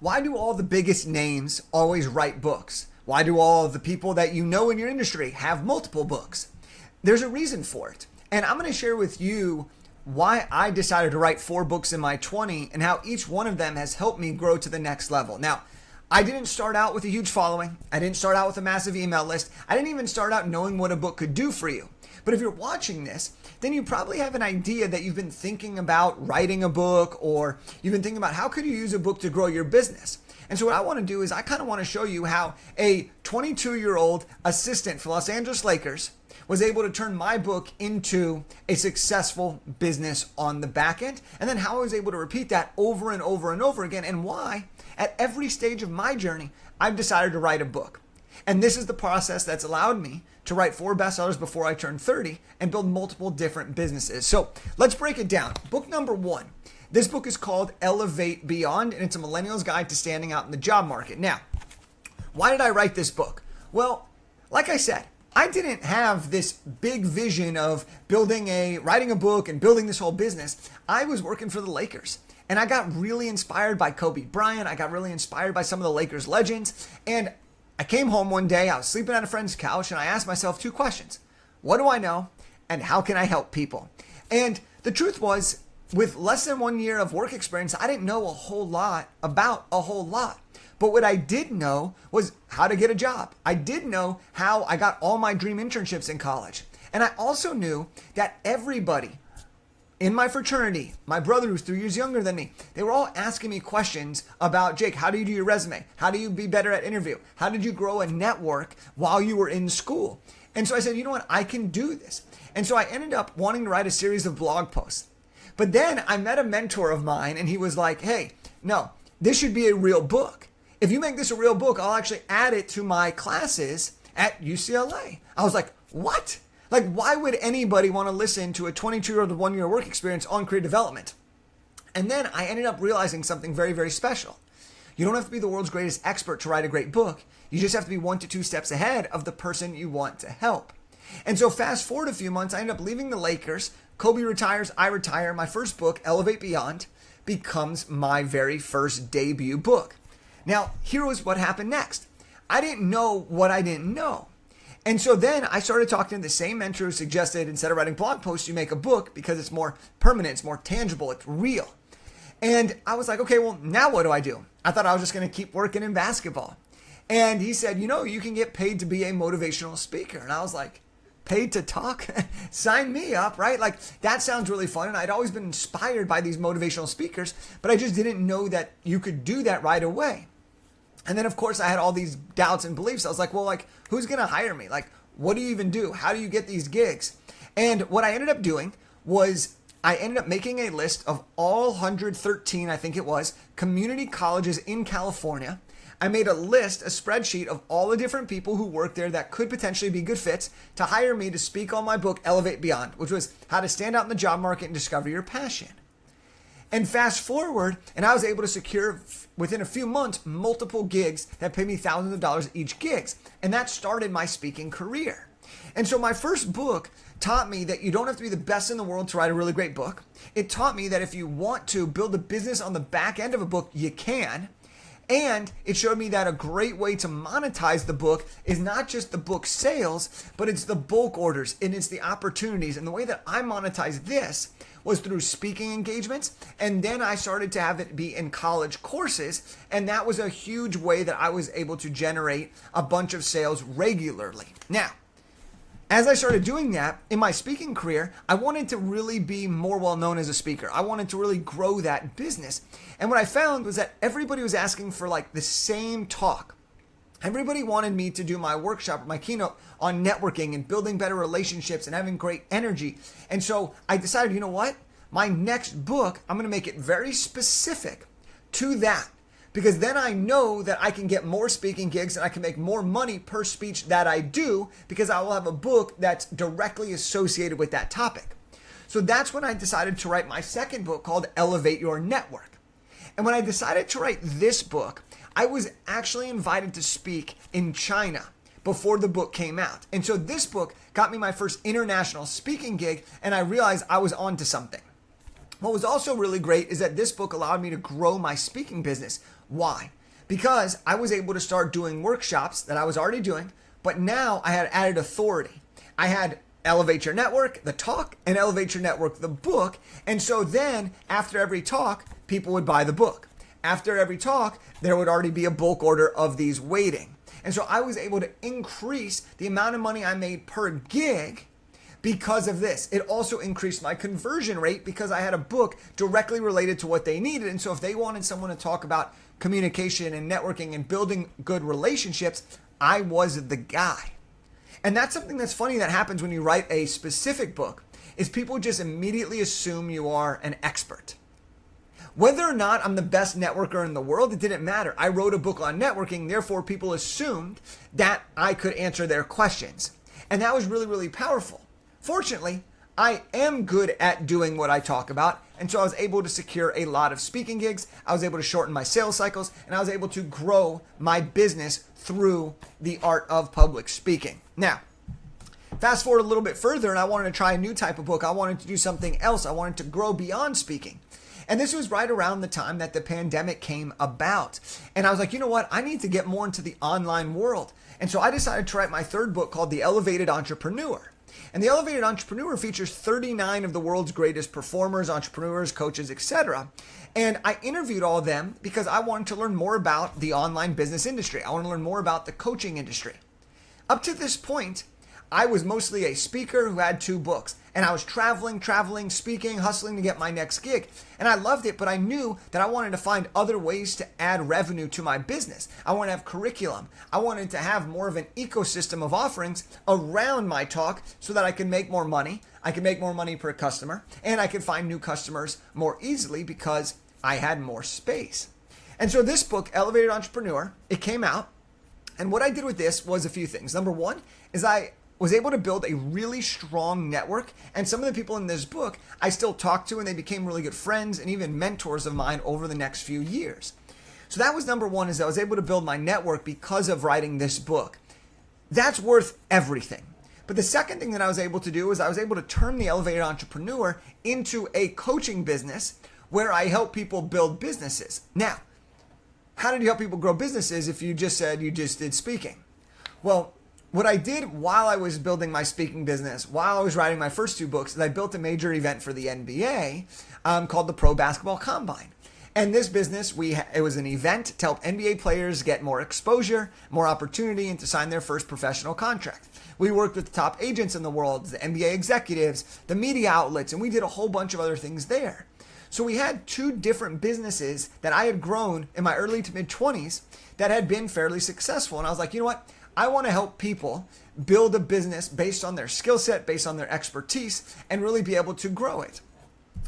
Why do all the biggest names always write books? Why do all the people that you know in your industry have multiple books? There's a reason for it. And I'm going to share with you why I decided to write 4 books in my 20 and how each one of them has helped me grow to the next level. Now, I didn't start out with a huge following. I didn't start out with a massive email list. I didn't even start out knowing what a book could do for you. But if you're watching this, then you probably have an idea that you've been thinking about writing a book, or you've been thinking about how could you use a book to grow your business. And so what I want to do is I kind of want to show you how a 22-year-old assistant for Los Angeles Lakers was able to turn my book into a successful business on the back end, and then how I was able to repeat that over and over and over again, and why at every stage of my journey, I've decided to write a book. And this is the process that's allowed me to write 4 bestsellers before I turned 30 and build multiple different businesses. So let's break it down. Book number 1. This book is called Elevate Beyond, and it's a millennial's guide to standing out in the job market. Now, why did I write this book? Well, like I said, I didn't have this big vision of writing a book and building this whole business. I was working for the Lakers, and I got really inspired by Kobe Bryant. I got really inspired by some of the Lakers legends, and I came home one day, I was sleeping on a friend's couch, and I asked myself 2 questions. What do I know, and how can I help people? And the truth was, with less than 1 year of work experience, I didn't know a whole lot about a whole lot. But what I did know was how to get a job. I did know how I got all my dream internships in college. And I also knew that everybody in my fraternity, my brother who's 3 years younger than me, they were all asking me questions about, Jake, how do you do your resume? How do you be better at interview? How did you grow a network while you were in school? And so I said, you know what, I can do this. And so I ended up wanting to write a series of blog posts. But then I met a mentor of mine, and he was like, hey, no, this should be a real book. If you make this a real book, I'll actually add it to my classes at UCLA. I was like, what? Like, why would anybody want to listen to a 22-year-old with 1 year work experience on career development? And then I ended up realizing something very, very special. You don't have to be the world's greatest expert to write a great book. You just have to be 1 to 2 steps ahead of the person you want to help. And so fast forward a few months, I ended up leaving the Lakers. Kobe retires, I retire. My first book, Elevate Beyond, becomes my very first debut book. Now, here was what happened next. I didn't know what I didn't know. And so then I started talking to the same mentor who suggested instead of writing blog posts, you make a book because it's more permanent, it's more tangible, it's real. And I was like, okay, well, now what do I do? I thought I was just going to keep working in basketball. And he said, you can get paid to be a motivational speaker. And I was like, paid to talk? Sign me up, right? Like, that sounds really fun. And I'd always been inspired by these motivational speakers, but I just didn't know that you could do that right away. And then, of course, I had all these doubts and beliefs. I was like, well, like, who's going to hire me? Like, what do you even do? How do you get these gigs? And what I ended up doing was I ended up making a list of all 113, I think it was, community colleges in California. I made a list, a spreadsheet of all the different people who work there that could potentially be good fits to hire me to speak on my book, Elevate Beyond, which was how to stand out in the job market and discover your passion. And fast forward, and I was able to secure within a few months multiple gigs that paid me thousands of dollars each gigs. And that started my speaking career. And so my first book taught me that you don't have to be the best in the world to write a really great book. It taught me that if you want to build a business on the back end of a book, you can. And it showed me that a great way to monetize the book is not just the book sales, but it's the bulk orders and it's the opportunities. And the way that I monetized this was through speaking engagements. And then I started to have it be in college courses. And that was a huge way that I was able to generate a bunch of sales regularly. Now, as I started doing that in my speaking career, I wanted to really be more well known as a speaker. I wanted to really grow that business. And what I found was that everybody was asking for like the same talk. Everybody wanted me to do my workshop, my keynote on networking and building better relationships and having great energy. And so I decided, you know what? My next book, I'm going to make it very specific to that. Because then I know that I can get more speaking gigs and I can make more money per speech that I do because I will have a book that's directly associated with that topic. So that's when I decided to write my second book called Elevate Your Network. And when I decided to write this book, I was actually invited to speak in China before the book came out. And so this book got me my first international speaking gig, and I realized I was onto something. What was also really great is that this book allowed me to grow my speaking business. Why? Because I was able to start doing workshops that I was already doing, but now I had added authority. I had Elevate Your Network, the talk, and Elevate Your Network, the book. And so then after every talk, people would buy the book. After every talk, there would already be a bulk order of these waiting. And so I was able to increase the amount of money I made per gig because of this. It also increased my conversion rate because I had a book directly related to what they needed. And so if they wanted someone to talk about communication and networking and building good relationships, I was the guy. And that's something that's funny that happens when you write a specific book, is people just immediately assume you are an expert. Whether or not I'm the best networker in the world, it didn't matter. I wrote a book on networking, therefore people assumed that I could answer their questions. And that was really, really powerful. Fortunately, I am good at doing what I talk about. And so I was able to secure a lot of speaking gigs. I was able to shorten my sales cycles, and I was able to grow my business through the art of public speaking. Now, fast forward a little bit further, and I wanted to try a new type of book. I wanted to do something else. I wanted to grow beyond speaking. And this was right around the time that the pandemic came about. And I was like, you know what? I need to get more into the online world. And so I decided to write my third book called The Elevated Entrepreneur. And The Elevated Entrepreneur features 39 of the world's greatest performers, entrepreneurs, coaches, etc. And I interviewed all of them because I wanted to learn more about the online business industry. I want to learn more about the coaching industry. Up to this point, I was mostly a speaker who had 2 books. And I was traveling, speaking, hustling to get my next gig. And I loved it, but I knew that I wanted to find other ways to add revenue to my business. I wanted to have curriculum. I wanted to have more of an ecosystem of offerings around my talk so that I could make more money. I could make more money per customer, and I could find new customers more easily because I had more space. And so this book, Elevated Entrepreneur, it came out. And what I did with this was a few things. Number one is I was able to build a really strong network. And some of the people in this book I still talk to, and they became really good friends and even mentors of mine over the next few years. So that was number one, is I was able to build my network because of writing this book. That's worth everything. But the second thing that I was able to do is I was able to turn the Elevated Entrepreneur into a coaching business where I help people build businesses. Now, how did you help people grow businesses if you just said you just did speaking? Well, what I did while I was building my speaking business, while I was writing my first 2 books, is I built a major event for the NBA called the Pro Basketball Combine. And this business, it was an event to help NBA players get more exposure, more opportunity, and to sign their first professional contract. We worked with the top agents in the world, the NBA executives, the media outlets, and we did a whole bunch of other things there. So we had 2 different businesses that I had grown in my early to mid 20s that had been fairly successful. And I was like, you know what? I want to help people build a business based on their skill set, based on their expertise, and really be able to grow it.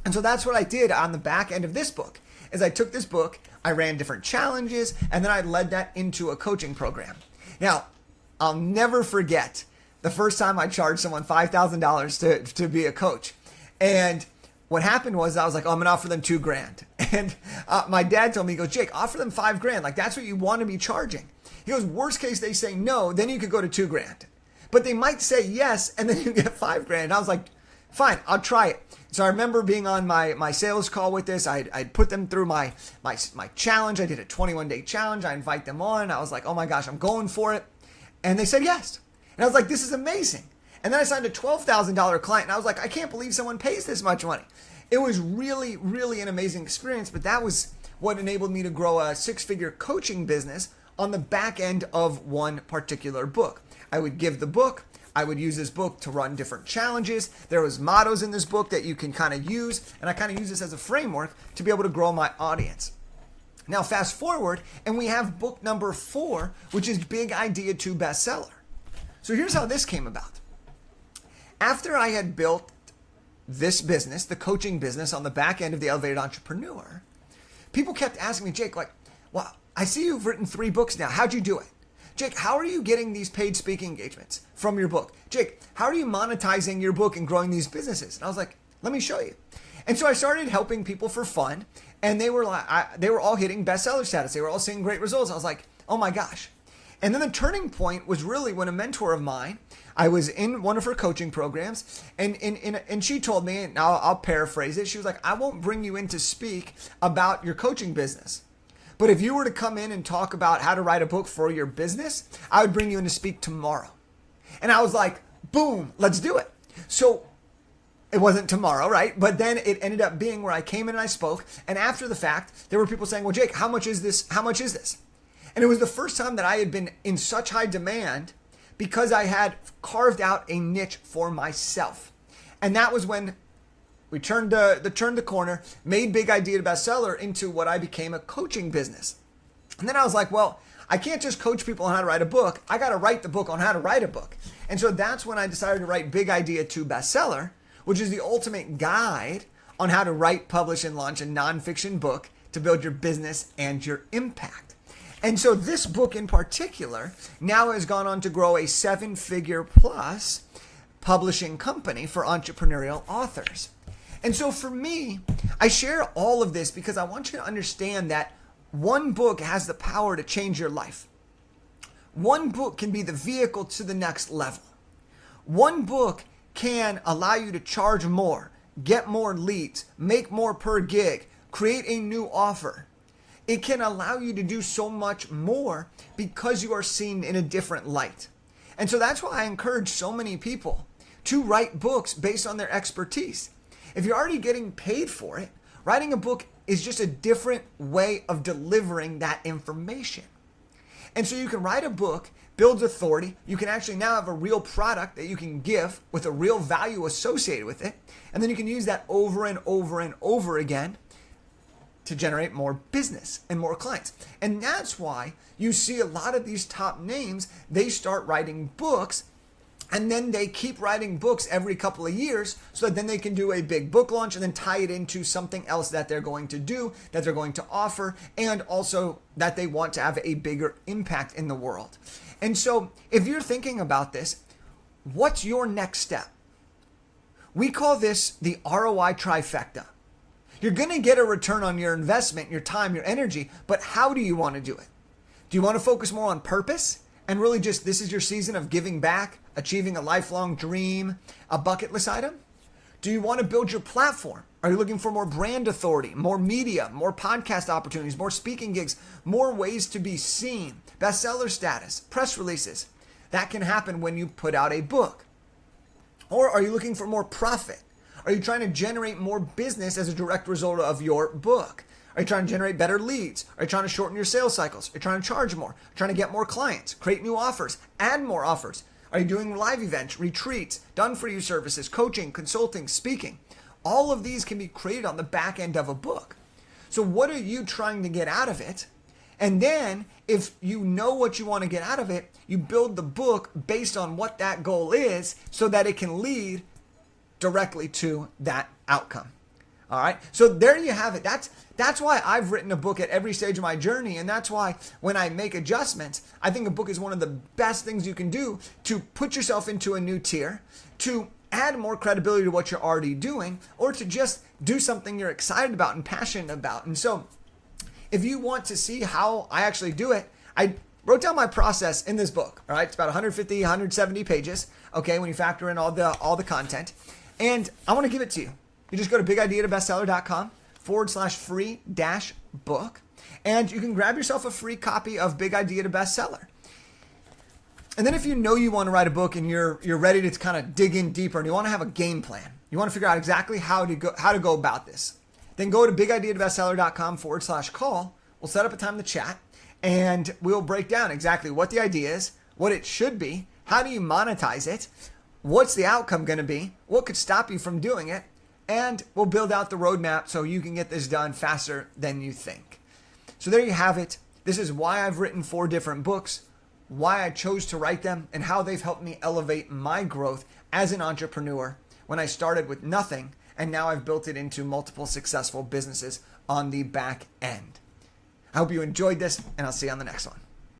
And so that's what I did on the back end of this book, is I took this book, I ran different challenges, and then I led that into a coaching program. Now, I'll never forget the first time I charged someone $5,000 to be a coach. And what happened was I was like, oh, I'm going to offer them $2,000. And my dad told me, he goes, Jake, offer them $5,000. Like, that's what you want to be charging. He goes, worst case, they say no, then you could go to $2,000. But they might say yes, and then you get $5,000. I was like, fine, I'll try it. So I remember being on my sales call with this. I'd put them through my challenge. I did a 21-day challenge. I invite them on. I was like, oh my gosh, I'm going for it. And they said yes. And I was like, this is amazing. And then I signed a $12,000 client, and I was like, I can't believe someone pays this much money. It was really, really an amazing experience, but that was what enabled me to grow a 6-figure coaching business on the back end of one particular book. I would give the book. I would use this book to run different challenges. There was mottos in this book that you can kind of use, and I kind of use this as a framework to be able to grow my audience. Now, fast forward, and we have book number 4, which is Big Idea To Bestseller. So here's how this came about. After I had built this business, the coaching business, on the back end of the Elevated Entrepreneur, people kept asking me, Jake, like, wow, I see you've written 3 books now. How'd you do it? Jake, how are you getting these paid speaking engagements from your book? Jake, how are you monetizing your book and growing these businesses? And I was like, let me show you. And so I started helping people for fun, and they were all hitting bestseller status. They were all seeing great results. I was like, oh my gosh. And then the turning point was really when a mentor of mine, I was in one of her coaching programs, and she told me, and I'll paraphrase it, she was like, I won't bring you in to speak about your coaching business, But if you were to come in and talk about how to write a book for your business, I would bring you in to speak tomorrow. And I was like, boom, let's do it. So it wasn't tomorrow, right? But then it ended up being where I came in and I spoke. And after the fact, there were people saying, well, Jake, how much is this? How much is this? And it was the first time that I had been in such high demand because I had carved out a niche for myself. And that was when we turned the corner, made Big Idea to Bestseller into what I became, a coaching business. And then I was like, well, I can't just coach people on how to write a book. I got to write the book on how to write a book. And so that's when I decided to write Big Idea to Bestseller, which is the ultimate guide on how to write, publish, and launch a nonfiction book to build your business and your impact. And so this book in particular now has gone on to grow a 7-figure plus publishing company for entrepreneurial authors. And so for me, I share all of this because I want you to understand that one book has the power to change your life. One book can be the vehicle to the next level. One book can allow you to charge more, get more leads, make more per gig, create a new offer. It can allow you to do so much more because you are seen in a different light. And so that's why I encourage so many people to write books based on their expertise. If you're already getting paid for it, writing a book is just a different way of delivering that information. And so you can write a book, builds authority. You can actually now have a real product that you can give with a real value associated with it. And then you can use that over and over and over again to generate more business and more clients. And that's why you see a lot of these top names, they start writing books and then they keep writing books every couple of years so that then they can do a big book launch and then tie it into something else that they're going to do, that they're going to offer, and also that they want to have a bigger impact in the world. And so if you're thinking about this, what's your next step? We call this the ROI Trifecta. You're going to get a return on your investment, your time, your energy, but how do you want to do it? Do you want to focus more on purpose and really just this is your season of giving back, achieving a lifelong dream, a bucket list item? Do you want to build your platform? Are you looking for more brand authority, more media, more podcast opportunities, more speaking gigs, more ways to be seen, bestseller status, press releases? That can happen when you put out a book. Or are you looking for more profit? Are you trying to generate more business as a direct result of your book? Are you trying to generate better leads? Are you trying to shorten your sales cycles? Are you trying to charge more? Are you trying to get more clients, create new offers, add more offers? Are you doing live events, retreats, done-for-you services, coaching, consulting, speaking? All of these can be created on the back end of a book. So what are you trying to get out of it? And then if you know what you want to get out of it, you build the book based on what that goal is so that it can lead directly to that outcome. All right. So there you have it. That's why I've written a book at every stage of my journey. And that's why when I make adjustments, I think a book is one of the best things you can do to put yourself into a new tier, to add more credibility to what you're already doing, or to just do something you're excited about and passionate about. And so if you want to see how I actually do it, I wrote down my process in this book. All right. It's about 150, 170 pages. Okay. When you factor in all the content, and I want to give it to you. You just go to bigideatobestseller.com/free-book, and you can grab yourself a free copy of Big Idea to Bestseller. And then if you know you want to write a book and you're ready to kind of dig in deeper and you want to have a game plan, you want to figure out exactly how to go about this, then go to bigideatobestseller.com/call. We'll set up a time to chat and we'll break down exactly what the idea is, what it should be, how do you monetize it, what's the outcome going to be, what could stop you from doing it, and we'll build out the roadmap so you can get this done faster than you think. So there you have it. This is why I've written 4 different books, why I chose to write them, and how they've helped me elevate my growth as an entrepreneur when I started with nothing, and now I've built it into multiple successful businesses on the back end. I hope you enjoyed this, and I'll see you on the next one.